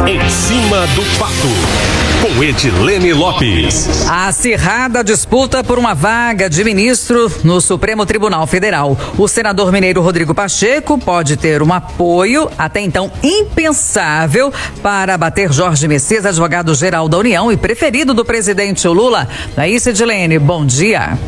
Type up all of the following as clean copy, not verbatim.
Em cima do fato, com Edilene Lopes. A acirrada disputa por uma vaga de ministro no Supremo Tribunal Federal. O senador mineiro Rodrigo Pacheco pode ter um apoio, até então impensável, para abater Jorge Messias, advogado-geral da União e preferido do presidente Lula. Aí, Edilene, bom dia.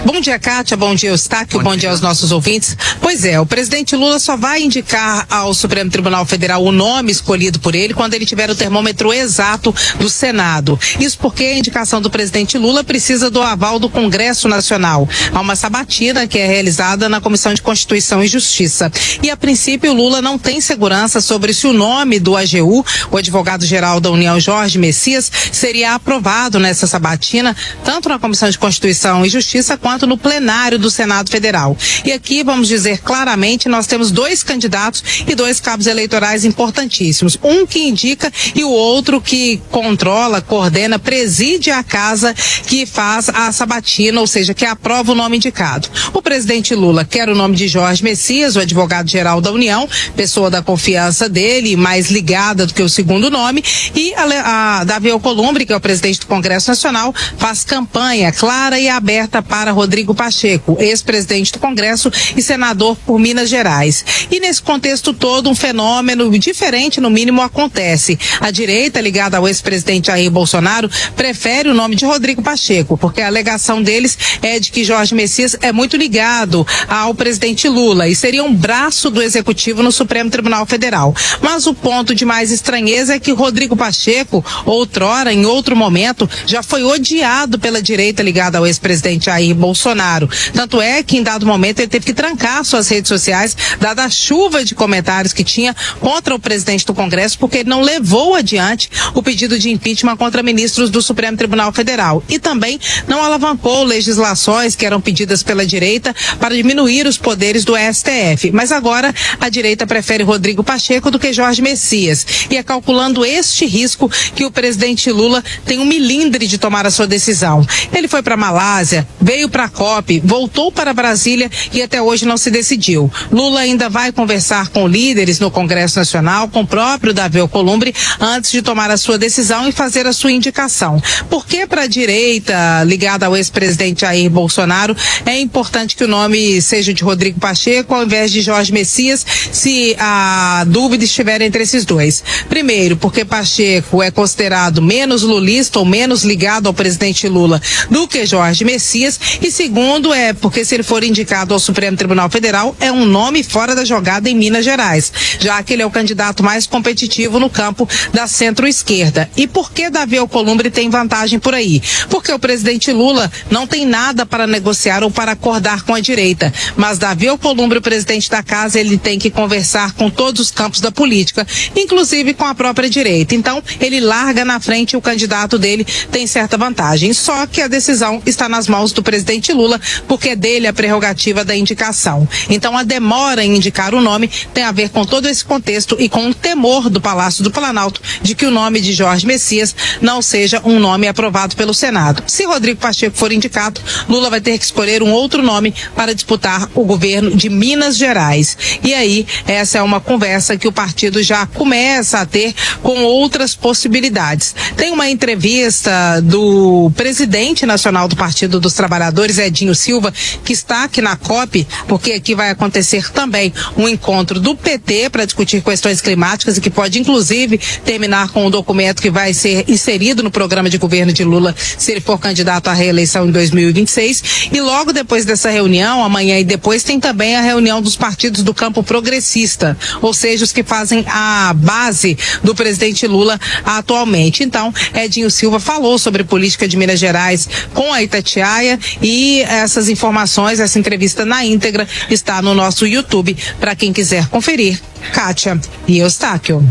Bom dia, Kátia. Bom dia, Eustáquio. Bom dia aos nossos ouvintes. Pois é, o presidente Lula só vai indicar ao Supremo Tribunal Federal o nome escolhido por ele quando ele tiver o termômetro exato do Senado. Isso porque a indicação do presidente Lula precisa do aval do Congresso Nacional. Há uma sabatina que é realizada na Comissão de Constituição e Justiça. E, a princípio, Lula não tem segurança sobre se o nome do AGU, o advogado-geral da União, Jorge Messias, seria aprovado nessa sabatina, tanto na Comissão de Constituição e Justiça quanto no plenário do Senado Federal. E aqui, vamos dizer claramente, nós temos dois candidatos e dois cabos eleitorais importantíssimos. Um que indica e o outro que controla, coordena, preside a casa que faz a sabatina, ou seja, que aprova o nome indicado. O presidente Lula quer o nome de Jorge Messias, o advogado-geral da União, pessoa da confiança dele, mais ligada do que o segundo nome, e a Davi Alcolumbre, que é o presidente do Congresso Nacional, faz campanha clara e aberta para Rodrigo Pacheco, ex-presidente do Congresso e senador por Minas Gerais. E nesse contexto todo, um fenômeno diferente, no mínimo, acontece. A direita, ligada ao ex-presidente Jair Bolsonaro, prefere o nome de Rodrigo Pacheco, porque a alegação deles é de que Jorge Messias é muito ligado ao presidente Lula e seria um braço do executivo no Supremo Tribunal Federal. Mas o ponto de mais estranheza é que Rodrigo Pacheco, outrora, em outro momento, já foi odiado pela direita ligada ao ex-presidente Jair Bolsonaro. Tanto é que, em dado momento, ele teve que trancar suas redes sociais, dada a chuva de comentários que tinha contra o presidente do Congresso, porque ele não levou adiante o pedido de impeachment contra ministros do Supremo Tribunal Federal. E também não alavancou legislações que eram pedidas pela direita para diminuir os poderes do STF. Mas agora a direita prefere Rodrigo Pacheco do que Jorge Messias. E é calculando este risco que o presidente Lula tem um milindre de tomar a sua decisão. Ele foi para a Malásia, veio para a COP, voltou para Brasília e até hoje não se decidiu. Lula ainda vai conversar com líderes no Congresso Nacional, com o próprio Davi Alcolumbre, antes de tomar a sua decisão e fazer a sua indicação. Porque para a direita, ligada ao ex-presidente Jair Bolsonaro, é importante que o nome seja de Rodrigo Pacheco ao invés de Jorge Messias, se a dúvida estiver entre esses dois. Primeiro, porque Pacheco é considerado menos lulista ou menos ligado ao presidente Lula do que Jorge Messias, e segundo é porque, se ele for indicado ao Supremo Tribunal Federal, é um nome fora da jogada em Minas Gerais, já que ele é o candidato mais competitivo no campo da centro-esquerda. E por que Davi Alcolumbre tem vantagem por aí? Porque o presidente Lula não tem nada para negociar ou para acordar com a direita, mas Davi Alcolumbre, o presidente da casa, ele tem que conversar com todos os campos da política, inclusive com a própria direita. Então, ele larga na frente e o candidato dele tem certa vantagem. Só que a decisão está nas mãos do presidente Lula, porque é dele a prerrogativa da indicação. Então, a demora em indicar o nome tem a ver com todo esse contexto e com o temor do Palácio do Planalto de que o nome de Jorge Messias não seja um nome aprovado pelo Senado. Se Rodrigo Pacheco for indicado, Lula vai ter que escolher um outro nome para disputar o governo de Minas Gerais. E aí, essa é uma conversa que o partido já começa a ter com outras possibilidades. Tem uma entrevista do presidente nacional do Partido dos Trabalhadores, Edinho Silva, que está aqui na COP, porque aqui vai acontecer também um encontro do PT para discutir questões climáticas e que pode, inclusive, terminar com um documento que vai ser inserido no programa de governo de Lula, se ele for candidato à reeleição em 2026. E logo depois dessa reunião, amanhã e depois, tem também a reunião dos partidos do campo progressista, ou seja, os que fazem a base do presidente Lula atualmente. Então, Edinho Silva falou sobre política de Minas Gerais com a Itatiaia, e essas informações, essa entrevista na íntegra, está no nosso YouTube para quem quiser conferir. Kátia e Eustáquio.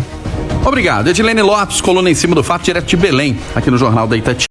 Obrigado. Edilene Lopes, coluna Em Cima do Fato, direto de Belém, aqui no Jornal da Itatiaia.